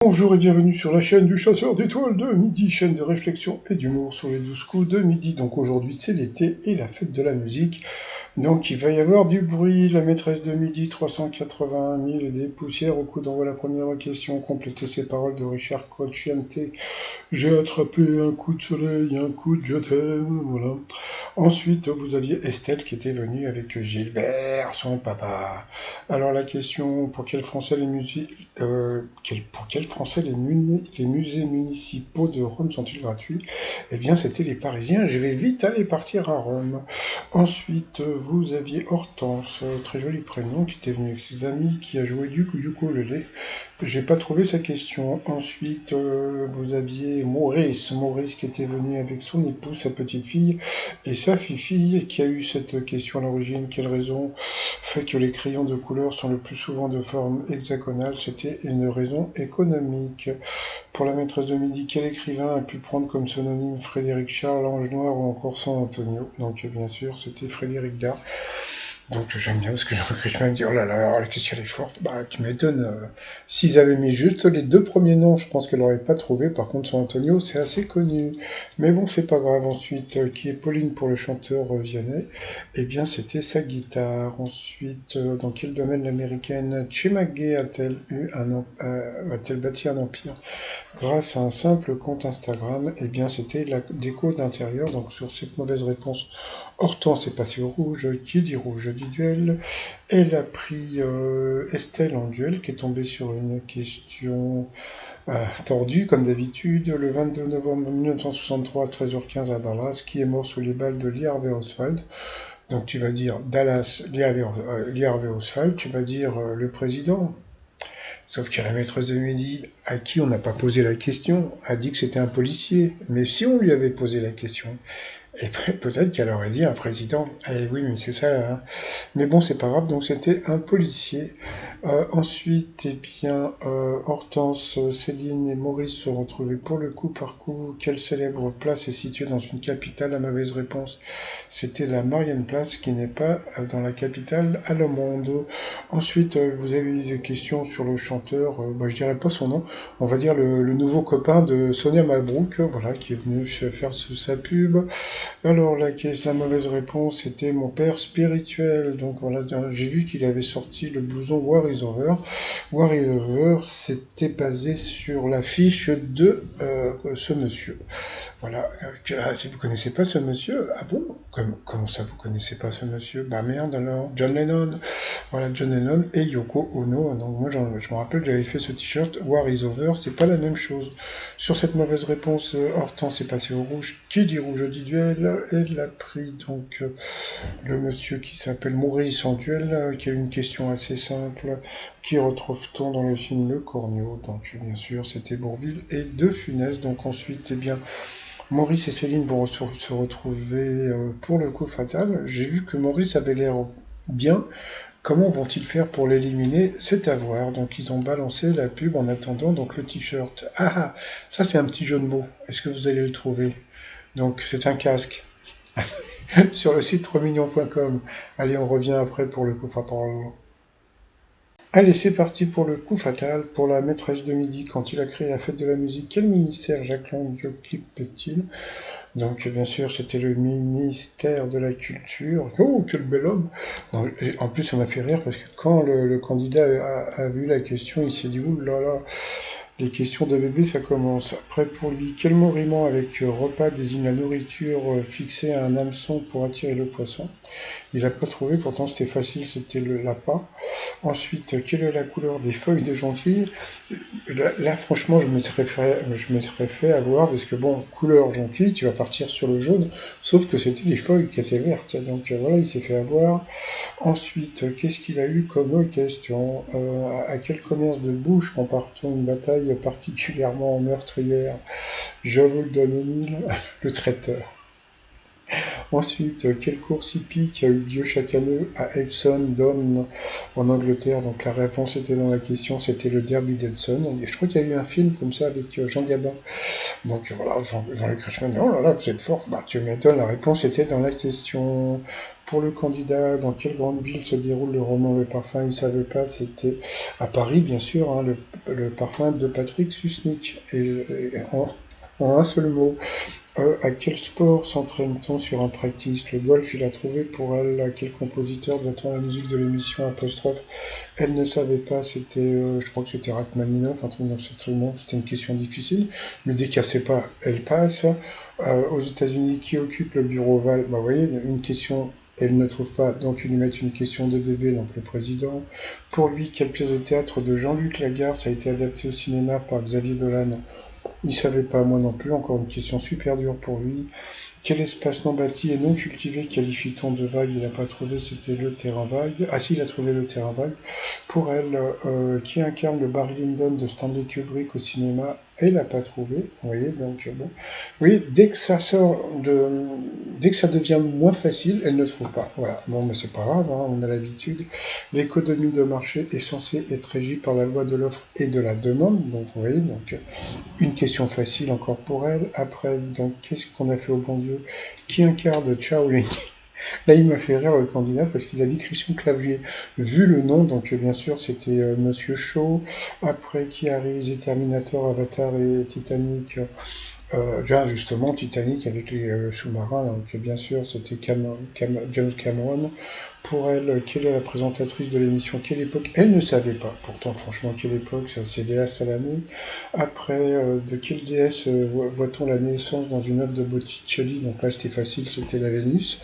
Bonjour et bienvenue sur la chaîne du chasseur d'étoiles de midi, chaîne de réflexion et d'humour sur les 12 coups de midi. Donc aujourd'hui c'est l'été et la fête de la musique. Donc il va y avoir du bruit, la maîtresse de midi, 380 000 et des poussières au coup d'envoi la première question. Complétez ces paroles de Richard Cocciante. J'ai attrapé un coup de soleil, un coup de je t'aime, voilà. Ensuite, vous aviez Estelle qui était venue avec Gilbert, son papa. Alors la question, pour quel Français les musées municipaux de Rome sont-ils gratuits? Eh bien, c'était les Parisiens. Je vais vite aller partir à Rome. Ensuite, vous aviez Hortense, très joli prénom, qui était venu avec ses amis, qui a joué du ukulélé. J'ai pas trouvé sa question. Ensuite, vous aviez Maurice qui était venu avec son épouse, sa petite fille et sa fille qui a eu cette question à l'origine. Quelle raison fait que les crayons de couleur sont le plus souvent de forme hexagonale? C'était une raison économique. Pour la maîtresse de midi, quel écrivain a pu prendre comme synonyme Frédéric Charles, Ange Noir ou encore San Antonio? Donc bien sûr, c'était Frédéric Dard. Donc j'aime bien parce que je me dis, oh là là, la question elle est forte. Bah tu m'étonnes. S'ils avaient mis juste les deux premiers noms, je pense qu'elle n'aurait pas trouvé. Par contre, San Antonio, c'est assez connu. Mais bon, c'est pas grave. Ensuite, qui est Pauline pour le chanteur Vianney? Eh bien, c'était sa guitare. Ensuite, dans quel domaine l'américaine Chemagay a-t-elle bâti un empire grâce à un simple compte Instagram? Eh bien, c'était la déco d'intérieur. Donc sur cette mauvaise réponse, Hortense est passée au rouge. Qui dit rouge dit duel. Elle a pris Estelle en duel, qui est tombée sur une question tordue, comme d'habitude. Le 22 novembre 1963, à 13h15 à Dallas, qui est mort sous les balles de Lee Harvey Oswald? Donc tu vas dire Dallas, Lee Harvey Oswald, tu vas dire le président. Sauf que la maîtresse de midi, à qui on n'a pas posé la question, a dit que c'était un policier. Mais si on lui avait posé la question, et peut-être qu'elle aurait dit un président. Eh oui, mais c'est ça, hein. Mais bon, c'est pas grave, donc c'était un policier. Ensuite, eh bien, Hortense, Céline et Maurice se retrouvaient pour le coup par coup. Quelle célèbre place est située dans une capitale? La mauvaise réponse, c'était la Marienplatz, qui n'est pas dans la capitale allemande. Ensuite, vous avez des questions sur le chanteur, je dirais pas son nom, on va dire le nouveau copain de Sonia Mabrouk, voilà, qui est venu faire sous sa pub. Alors, la mauvaise réponse était mon père spirituel. Donc voilà, j'ai vu qu'il avait sorti le blouson War is Over. War is Over, c'était basé sur l'affiche de ce monsieur. Voilà, si vous connaissez pas ce monsieur, ah bon? Comment ça vous connaissez pas ce monsieur? Bah merde alors, John Lennon. Voilà, John Lennon et Yoko Ono. Donc moi je me rappelle que j'avais fait ce t-shirt War is Over, c'est pas la même chose. Sur cette mauvaise réponse, Hortense est passé au rouge. Qui dit rouge dit duel? Elle a pris donc le monsieur qui s'appelle Maurice en duel, qui a une question assez simple. Qui retrouve-t-on dans le film Le Cornio? Donc bien sûr c'était Bourvil et De Funès. Donc ensuite, eh bien, Maurice et Céline vont se retrouver pour le coup fatal. J'ai vu que Maurice avait l'air bien. Comment vont-ils faire pour l'éliminer? C'est à voir. Donc ils ont balancé la pub en attendant donc le t-shirt. Ah, ça c'est un petit jeu de mots. Est-ce que vous allez le trouver? Donc c'est un casque sur le site 3millions.com. Allez, on revient après pour le coup fatal. Allez, c'est parti pour le coup fatal, pour la maîtresse de midi. Quand il a créé la fête de la musique, quel ministère Jacques Lang occupait-il? Donc, bien sûr, c'était le ministère de la Culture. Oh, quel bel homme! Donc, en plus, ça m'a fait rire parce que quand le candidat a vu la question, il s'est dit, ouh là là, les questions de bébé, ça commence. Après, pour lui, quel mot rimant avec repas désigne la nourriture fixée à un hameçon pour attirer le poisson? Il n'a pas trouvé, pourtant c'était facile, c'était le lapin. Ensuite, quelle est la couleur des feuilles de jonquille? Là, franchement, je me serais fait avoir parce que bon, couleur jonquille, tu vas partir sur le jaune, sauf que c'était les feuilles qui étaient vertes. Donc voilà, il s'est fait avoir. Ensuite, qu'est-ce qu'il a eu comme question? À quel commerce de bouche compare-t-on une bataille particulièrement meurtrière? Je vous le donne, Émile, le traiteur. Ensuite, quelle course hippique a eu lieu chaque année à Epsom Down en Angleterre? Donc la réponse était dans la question, c'était le Derby d'Epsom. Je crois qu'il y a eu un film comme ça avec Jean Gabin. Donc voilà, Jean-Luc Reichmann, oh là là, vous êtes fort. Bah, tu m'étonnes, la réponse était dans la question. Pour le candidat, dans quelle grande ville se déroule le roman Le Parfum? Il ne savait pas, c'était à Paris, bien sûr, hein, le Parfum de Patrick Susnick. En un seul mot. À quel sport s'entraîne-t-on sur un practice? Le golf, il a trouvé pour elle. À quel compositeur doit-on la musique de l'émission apostrophe? Elle ne savait pas, c'était, je crois que c'était Rachmaninoff, un truc dans ce truc, c'était une question difficile. Mais dès qu'elle ne sait pas, elle passe. Aux États-Unis, qui occupe le bureau ovale? Bah, vous voyez, une question. Elle ne trouve pas, donc ils lui mettent une question de bébé, donc le président. Pour lui, quelle pièce de théâtre de Jean-Luc Lagarce a été adaptée au cinéma par Xavier Dolan? Il savait pas, moi non plus, encore une question super dure pour lui. Quel espace non bâti et non cultivé qualifie-t-on de vague? Il n'a pas trouvé, c'était le terrain vague. Ah si, il a trouvé le terrain vague. Pour elle, qui incarne le Barry Lyndon de Stanley Kubrick au cinéma? Elle n'a pas trouvé, vous voyez, donc bon. Oui, dès que ça dès que ça devient moins facile, elle ne trouve pas. Voilà, bon, mais c'est pas grave, hein, on a l'habitude. L'économie de marché est censée être régie par la loi de l'offre et de la demande, donc vous voyez, donc une question facile encore pour elle. Après, donc, qu'est-ce qu'on a fait au bon Dieu? Qui incarne Shaolin? Là, il m'a fait rire le candidat parce qu'il a dit Christian Clavier. Vu le nom, donc bien sûr, c'était Monsieur Shaw. Après, qui a réalisé Terminator, Avatar et Titanic? Justement, Titanic avec les sous-marins, donc bien sûr, c'était James Cameron. Pour elle, quelle est la présentatrice de l'émission? Quelle époque? Elle ne savait pas. Pourtant, franchement, quelle époque? C'est Léa Salamé. Après, de quelle déesse voit-on la naissance dans une œuvre de Botticelli? Donc là, c'était facile, c'était la Vénus.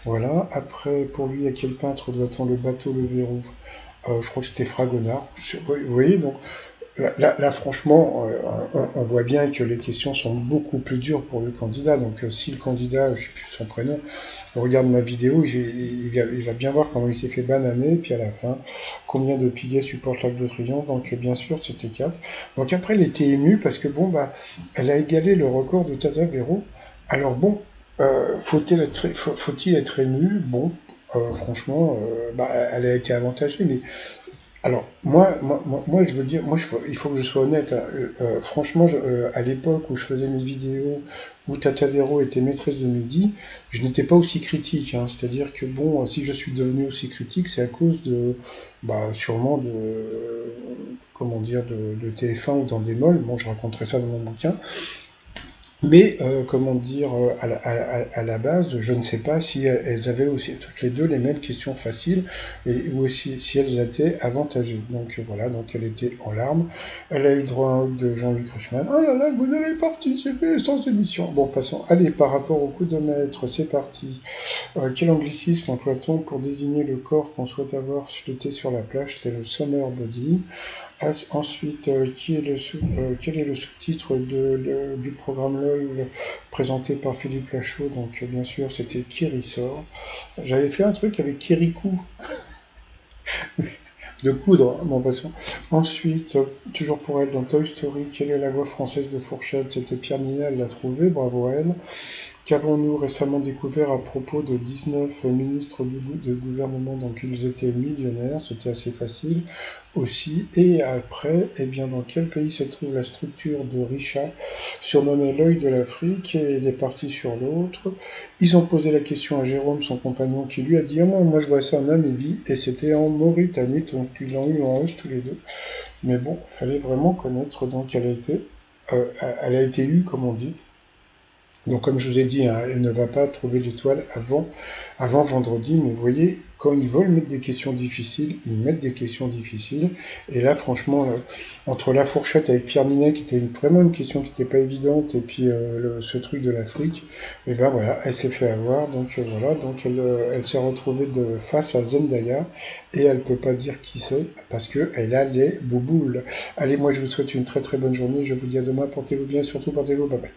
Voilà. Après, pour lui, à quel peintre doit-on le bateau, le verrou? Je crois que c'était Fragonard. Vous voyez, donc là, franchement, on voit bien que les questions sont beaucoup plus dures pour le candidat. Donc, si le candidat, je ne sais plus son prénom, regarde ma vidéo, il va bien voir comment il s'est fait bananer. Puis à la fin, combien de piliers supportent l'Arc de Triomphe? Donc, bien sûr, c'était 4. Donc après, elle était émue parce que, bon, bah, elle a égalé le record de Tata Véro. Alors, bon, faut-il être ému? Bon, franchement, bah, elle a été avantagée, mais alors, moi, je veux dire, il faut que je sois honnête, hein. Franchement, à l'époque où je faisais mes vidéos, où Tata Véro était maîtresse de midi, je n'étais pas aussi critique, hein. C'est-à-dire que bon, si je suis devenu aussi critique, c'est à cause de, bah, sûrement comment dire, de TF1 ou d'Endemol. Bon, je raconterai ça dans mon bouquin. Mais, comment dire, à la base, je ne sais pas si elles avaient aussi toutes les deux les mêmes questions faciles, ou aussi si elles étaient avantagées. Donc voilà, donc elle était en larmes. Elle a eu le droit à un hug de Jean-Luc Reichmann. Oh là là, vous allez participer sans émission. Bon, passons. Allez, par rapport au coup de maître, c'est parti. Quel anglicisme emploie-t-on pour désigner le corps qu'on souhaite avoir l'été sur la plage? C'est le summer body. Ensuite, quel est le sous-titre du programme LOL présenté par Philippe Lachaud? Donc, bien sûr, c'était Kérissor. J'avais fait un truc avec Kérikou, de coudre, bon, passons. Ensuite, toujours pour elle, dans Toy Story, quelle est la voix française de Fourchette? C'était Pierre Ninet, elle l'a trouvé, bravo à elle. Qu'avons-nous récemment découvert à propos de 19 ministres de gouvernement? Donc ils étaient millionnaires, c'était assez facile aussi. Et après, eh bien, dans quel pays se trouve la structure de Richat, surnommée l'œil de l'Afrique, et il est parti sur l'autre? Ils ont posé la question à Jérôme, son compagnon, qui lui a dit: ah, moi je vois ça en Namibie, et c'était en Mauritanie, donc ils l'ont eu en hausse tous les deux. Mais bon, il fallait vraiment connaître, donc elle a été eue, comme on dit. Donc, comme je vous ai dit, hein, elle ne va pas trouver l'étoile avant vendredi, mais vous voyez, quand ils veulent mettre des questions difficiles, ils mettent des questions difficiles. Et là, franchement, entre la fourchette avec Pierre Ninet, qui était vraiment une question qui n'était pas évidente, et puis ce truc de l'Afrique, et ben voilà, elle s'est fait avoir. Donc voilà, donc elle s'est retrouvée face à Zendaya, et elle peut pas dire qui c'est, parce que elle a les bouboules. Allez, moi je vous souhaite une très très bonne journée, je vous dis à demain, portez-vous bien, surtout portez-vous, bye bye.